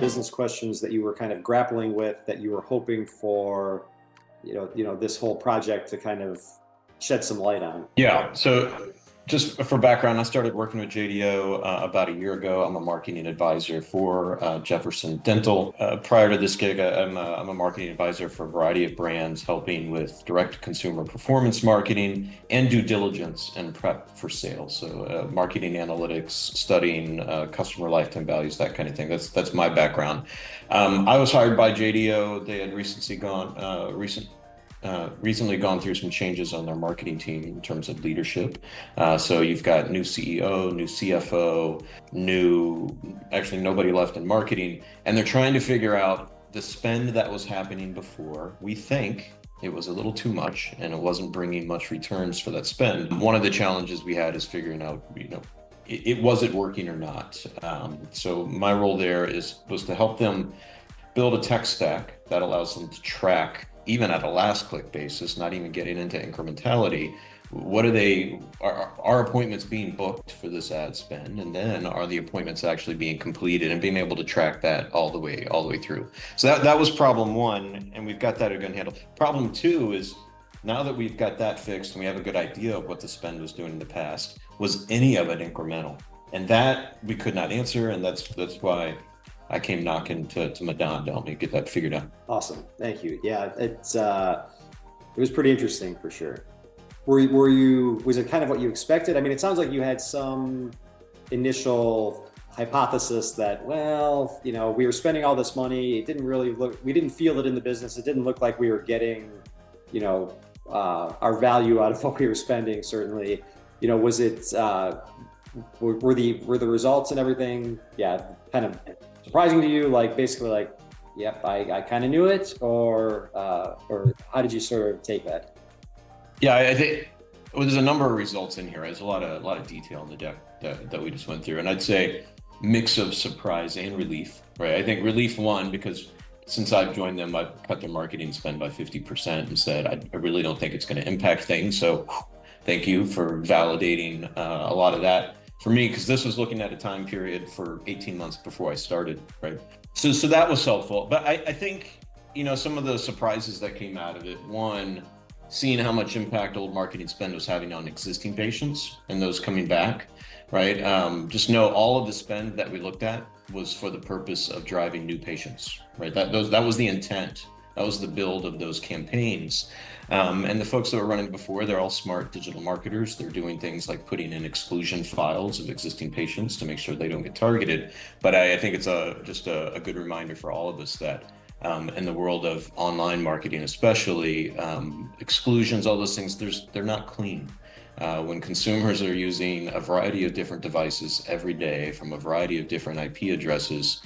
business questions that you were kind of grappling with that you were hoping for, this whole project to kind of shed some light on? Yeah. So just for background, I started working with JDO about a year ago. I'm a marketing advisor for Jefferson Dental. Prior to this gig, I'm a marketing advisor for a variety of brands, helping with direct-to-consumer performance marketing and due diligence and prep for sales. So marketing analytics, studying customer lifetime values, that kind of thing. That's my background. I was hired by JDO. They had recently gone through some changes on their marketing team in terms of leadership. So you've got new CEO, new CFO, actually nobody left in marketing, and they're trying to figure out the spend that was happening before. We think it was a little too much and it wasn't bringing much returns for that spend. One of the challenges we had is figuring out, was it working or not? So my role there was to help them build a tech stack that allows them to track, even at a last click basis, not even getting into incrementality, are appointments being booked for this ad spend? And then are the appointments actually being completed, and being able to track that all the way through. So that was problem one, and we've got that again handled. Problem two is, now that we've got that fixed and we have a good idea of what the spend was doing in the past, was any of it incremental? And that we could not answer, and that's why I came knocking to Madan to help me get that figured out. Awesome, thank you. Yeah, it was pretty interesting for sure. Was it kind of what you expected? I mean, it sounds like you had some initial hypothesis that, we were spending all this money. It didn't really we didn't feel it in the business. It didn't look like we were getting, our value out of what we were spending. Certainly, was it? Were the results and everything? Yeah, kind of surprising to you, yep, I kind of knew it, or how did you sort of take that? Yeah, I think there's a number of results in here. There's a lot of detail in the deck that we just went through, and I'd say mix of surprise and relief, right? I think relief one, because since I've joined them, I've cut their marketing spend by 50% and said, I really don't think it's going to impact things. So thank you for validating a lot of that for me, because this was looking at a time period for 18 months before I started, right? So that was helpful. But I think, some of the surprises that came out of it, one, seeing how much impact old marketing spend was having on existing patients and those coming back, right? Just know all of the spend that we looked at was for the purpose of driving new patients, right? That was the intent. That was the build of those campaigns. And the folks that were running before, they're all smart digital marketers. They're doing things like putting in exclusion files of existing patients to make sure they don't get targeted. But I think it's just a good reminder for all of us that in the world of online marketing, especially, exclusions, all those things, they're not clean. When consumers are using a variety of different devices every day from a variety of different IP addresses,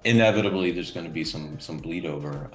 inevitably there's going to be some bleed over.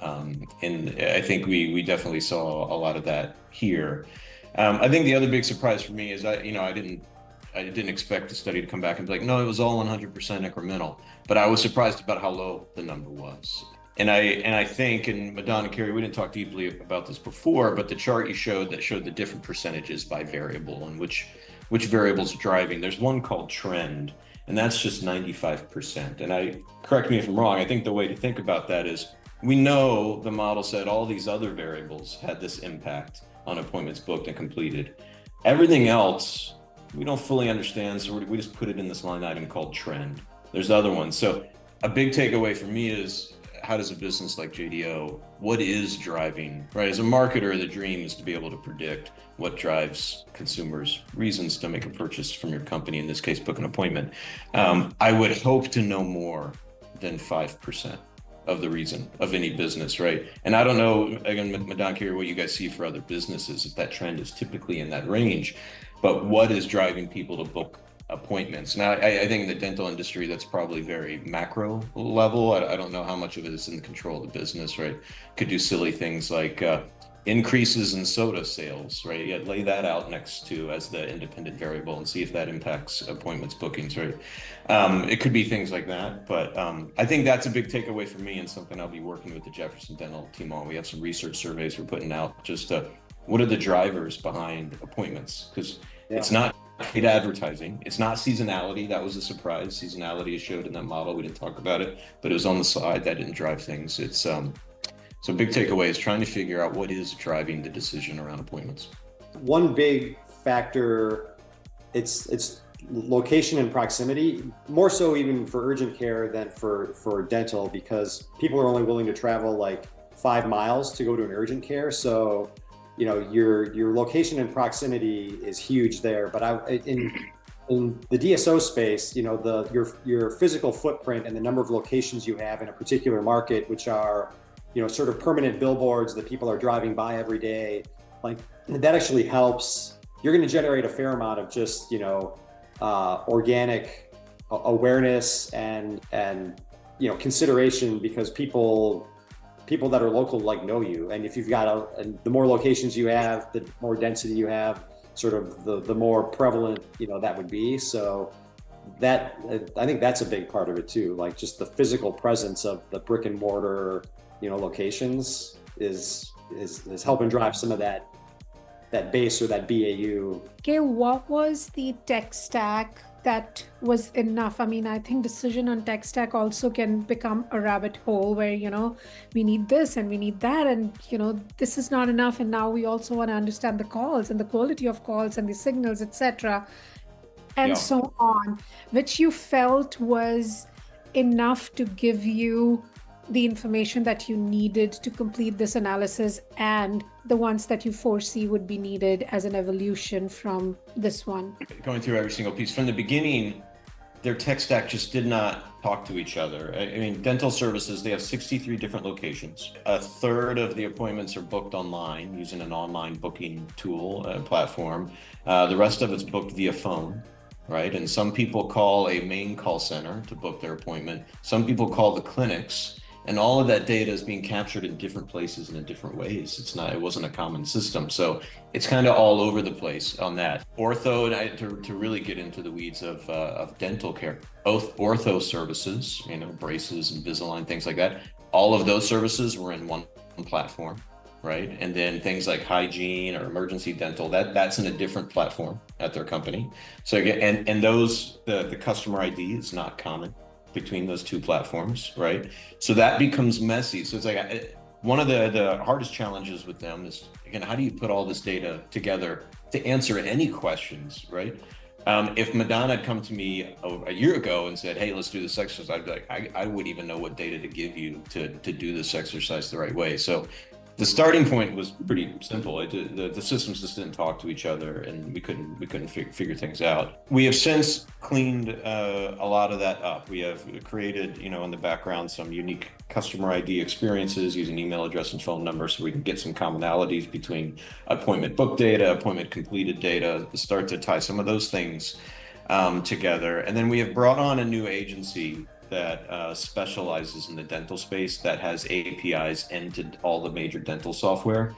And I think we definitely saw a lot of that here. I think the other big surprise for me is I didn't expect the study to come back and be like, no, it was all 100% incremental, but I was surprised about how low the number was. And I think, and Madan and Keary, we didn't talk deeply about this before, but the chart you showed that showed the different percentages by variable and which variables are driving. There's one called trend, and that's just 95%. And correct me if I'm wrong, I think the way to think about that is, we know the model said all these other variables had this impact on appointments booked and completed. Everything else, we don't fully understand, so we just put it in this line item called trend. There's other ones. So a big takeaway for me is, how does a business like JDO, what is driving, right? As a marketer, the dream is to be able to predict what drives consumers' reasons to make a purchase from your company, in this case, book an appointment. I would hope to know more than 5% of the reason of any business, right? And I don't know, again, Madan, Keary, what you guys see for other businesses, if that trend is typically in that range, but what is driving people to book appointments? Now, I think in the dental industry, that's probably very macro level. I don't know how much of it is in the control of the business, right? Could do silly things like increases in soda sales, right? You lay that out next to as the independent variable and see if that impacts appointments bookings, right? It could be things like that, but I think that's a big takeaway for me and something I'll be working with the Jefferson Dental team on. We have some research surveys we're putting out, just what are the drivers behind appointments? Because it's not paid advertising. It's not seasonality. That was a surprise. Seasonality is showed in that model. We didn't talk about it, but it was on the slide. That didn't drive things. It's so big takeaway is trying to figure out what is driving the decision around appointments. One big factor, it's location and proximity, more so even for urgent care than for dental, because people are only willing to travel like 5 miles to go to an urgent care. So, you know, your location and proximity is huge there. But in the DSO space, you know, your physical footprint and the number of locations you have in a particular market, which are, you know, sort of permanent billboards that people are driving by every day, like that actually helps. You're going to generate a fair amount of just, you know, organic awareness and you know, consideration, because people that are local like know you. And if you've got and the more locations you have, the more density you have, sort of the more prevalent, you know, that would be. So that, I think that's a big part of it too. Like just the physical presence of the brick and mortar, you know, locations is helping drive some of that base or that BAU. Cale, what was the tech stack that was enough? I mean, I think decision on tech stack also can become a rabbit hole where, you know, we need this and we need that, and, you know, this is not enough. And now we also want to understand the calls and the quality of calls and the signals, etc. and so on, which you felt was enough to give you the information that you needed to complete this analysis, and the ones that you foresee would be needed as an evolution from this one? Going through every single piece from the beginning, their tech stack just did not talk to each other. I mean, dental services, they have 63 different locations. A third of the appointments are booked online using an online booking tool, platform. The rest of it's booked via phone, right? And some people call a main call center to book their appointment. Some people call the clinics. And all of that data is being captured in different places and in different ways. It wasn't a common system. So it's kind of all over the place on that. Ortho, and to really get into the weeds of dental care, both ortho services, you know, braces, Invisalign, things like that, all of those services were in one platform, right? And then things like hygiene or emergency dental, that's in a different platform at their company. So again, and those, the customer ID is not common between those two platforms, right? So that becomes messy. So it's like one of the hardest challenges with them is, again, how do you put all this data together to answer any questions, right? If Madonna had come to me a year ago and said, hey, let's do this exercise, I'd be like, I wouldn't even know what data to give you to do this exercise the right way. So the starting point was pretty simple. The systems just didn't talk to each other, and we couldn't figure things out. We have since cleaned a lot of that up. We have created, you know, in the background, some unique customer ID experiences using email address and phone number, so we can get some commonalities between appointment book data, appointment completed data, start to tie some of those things together. And then we have brought on a new agency that specializes in the dental space, that has APIs into all the major dental software,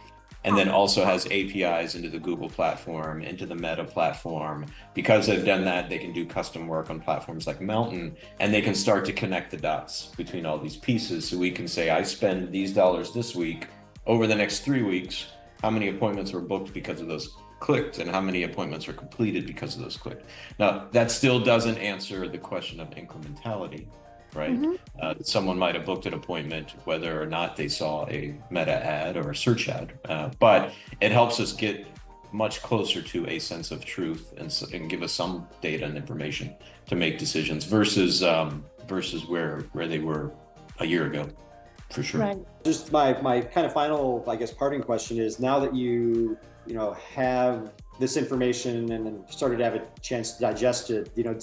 and then also has APIs into the Google platform, into the Meta platform. Because they've done that, they can do custom work on platforms like Mountain, and they can start to connect the dots between all these pieces. So we can say, I spend these dollars this week, over the next 3 weeks, how many appointments were booked because of those clicked, and how many appointments were completed because of those clicked. Now, that still doesn't answer the question of incrementality, right? Mm-hmm. Someone might have booked an appointment whether or not they saw a meta ad or a search ad, but it helps us get much closer to a sense of truth and give us some data and information to make decisions versus where they were a year ago, for sure. Right. Just my kind of final, I guess, parting question is, now that you have this information and then started to have a chance to digest it, you know,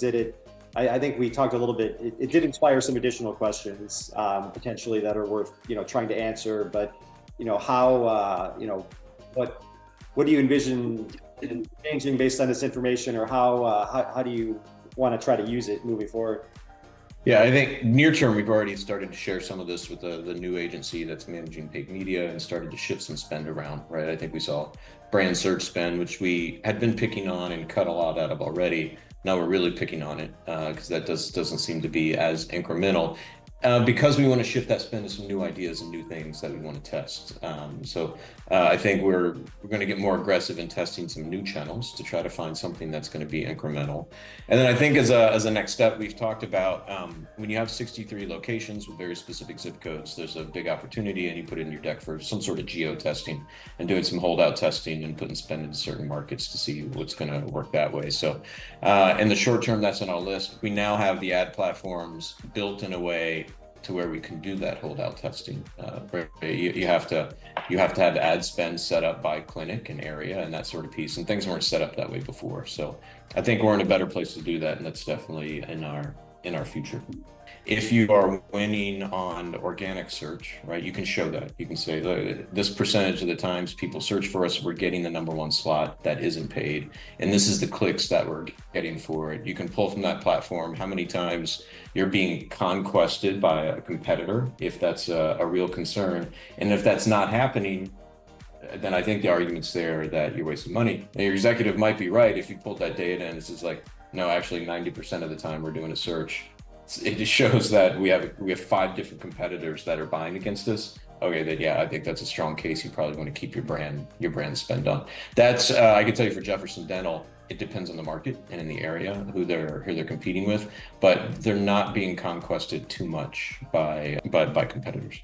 I think we talked a little bit, it did inspire some additional questions, potentially, that are worth, you know, trying to answer. But, you know, how, you know, what do you envision changing based on this information, or how do you want to try to use it moving forward? Yeah, I think near term, we've already started to share some of this with the new agency that's managing paid media, and started to shift some spend around, right? I think we saw brand search spend, which we had been picking on and cut a lot out of already. Now we're really picking on it because that doesn't seem to be as incremental. Because we want to shift that spend to some new ideas and new things that we want to test. I think we're going to get more aggressive in testing some new channels to try to find something that's going to be incremental. And then I think as a next step, we've talked about when you have 63 locations with very specific zip codes, there's a big opportunity, and you put it in your deck for some sort of geo-testing and doing some holdout testing and putting spend into certain markets to see what's going to work that way. So in the short term, that's on our list. We now have the ad platforms built in a way to where we can do that holdout testing. You have to have ad spend set up by clinic and area and that sort of piece, and things weren't set up that way before. So I think we're in a better place to do that, and that's definitely in our future. If you are winning on organic search, right, you can show that. You can say, look, this percentage of the times people search for us, we're getting the #1 slot that isn't paid. And this is the clicks that we're getting for it. You can pull from that platform how many times you're being conquested by a competitor, if that's a real concern. And if that's not happening, then I think the argument's there that you're wasting money. And your executive might be right if you pulled that data and it's just like, no, actually 90% of the time we're doing a search. It just shows that we have 5 different competitors that are buying against us. Okay, then yeah, I think that's a strong case. You probably want to keep your brand spend on. That's I can tell you for Jefferson Dental, it depends on the market and in the area who they're competing with, but they're not being conquested too much by competitors.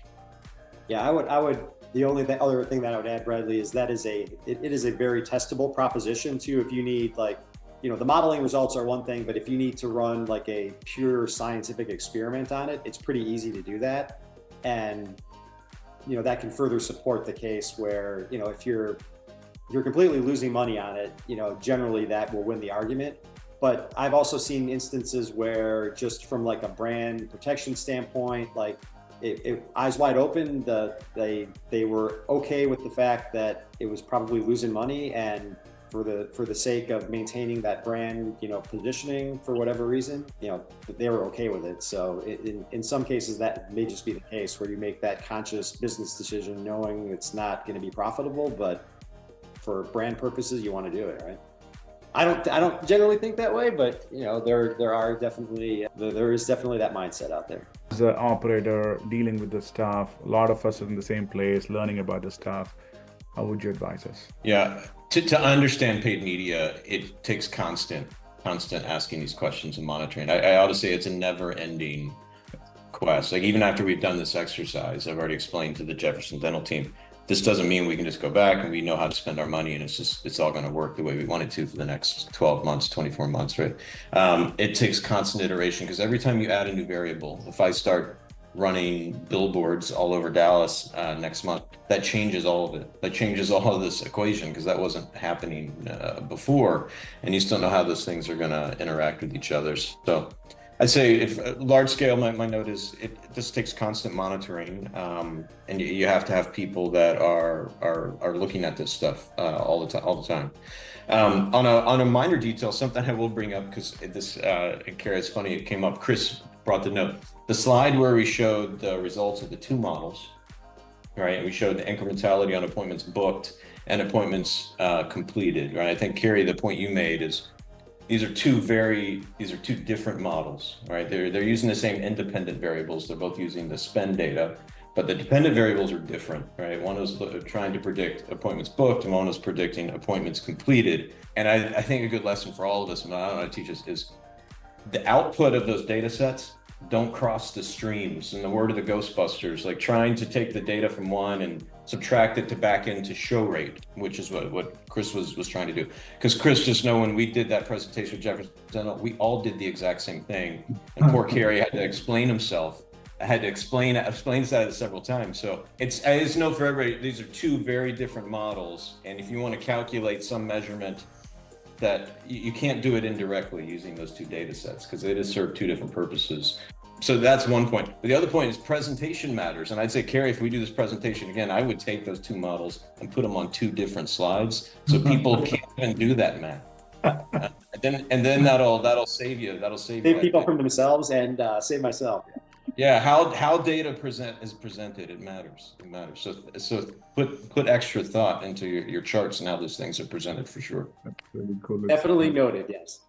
Yeah, I would. The other thing that I would add, Bradley, is that it is a very testable proposition too. If you need the modeling results are one thing, but if you need to run like a pure scientific experiment on it, it's pretty easy to do that. And, that can further support the case where, if you're completely losing money on it, generally that will win the argument. But I've also seen instances where just from like a brand protection standpoint, like eyes wide open, they were okay with the fact that it was probably losing money, and for the sake of maintaining that brand, positioning for whatever reason, they were okay with it. So in some cases that may just be the case where you make that conscious business decision knowing it's not going to be profitable, but for brand purposes, you want to do it, right? I don't generally think that way, but there is definitely that mindset out there. As an operator dealing with the stuff, a lot of us are in the same place, learning about the stuff. How would you advise us? Yeah, to understand paid media, it takes constant asking these questions and monitoring. I ought to say it's a never-ending quest. Like even after we've done this exercise, I've already explained to the Jefferson Dental team, this doesn't mean we can just go back and we know how to spend our money and it's all going to work the way we want it to for the next 12 months, 24 months, right? It takes constant iteration, because every time you add a new variable, if I start running billboards all over Dallas next month, that changes all of it. That changes all of this equation, because that wasn't happening before, and you still know how those things are going to interact with each other. So I'd say if large scale, my note is this takes constant monitoring, and you have to have people that are looking at this stuff all the time. On a minor detail, something I will bring up, because this, Keary, it's funny, it came up. Chris brought the note. The slide where we showed the results of the 2 models, right? And we showed the incrementality on appointments booked and appointments completed, right? I think, Keary, the point you made is these are two different models, right? They're using the same independent variables. They're both using the spend data, but the dependent variables are different, right? One was trying to predict appointments booked, and one was predicting appointments completed. And I think a good lesson for all of us, and I don't know how to teach us, is the output of those data sets don't cross the streams. In the word of the Ghostbusters, like trying to take the data from one and subtract it to back into show rate, which is what Chris was trying to do. Because Chris, just know, when we did that presentation with Jefferson Dental, we all did the exact same thing. And poor Keary had to explain himself. I had to explain that several times. So it's no for everybody. These are 2 very different models. And if you want to calculate some measurement, that you can't do it indirectly using those 2 data sets, because they just serve 2 different purposes. So that's one point. But the other point is presentation matters. And I'd say, Keary, if we do this presentation again, I would take those 2 models and put them on 2 different slides, so people can't even do that math. And then that'll save you. Save people from themselves and save myself. Yeah, how data is presented, it matters. So put extra thought into your charts and how those things are presented, for sure. That's really cool. Definitely noted, yes.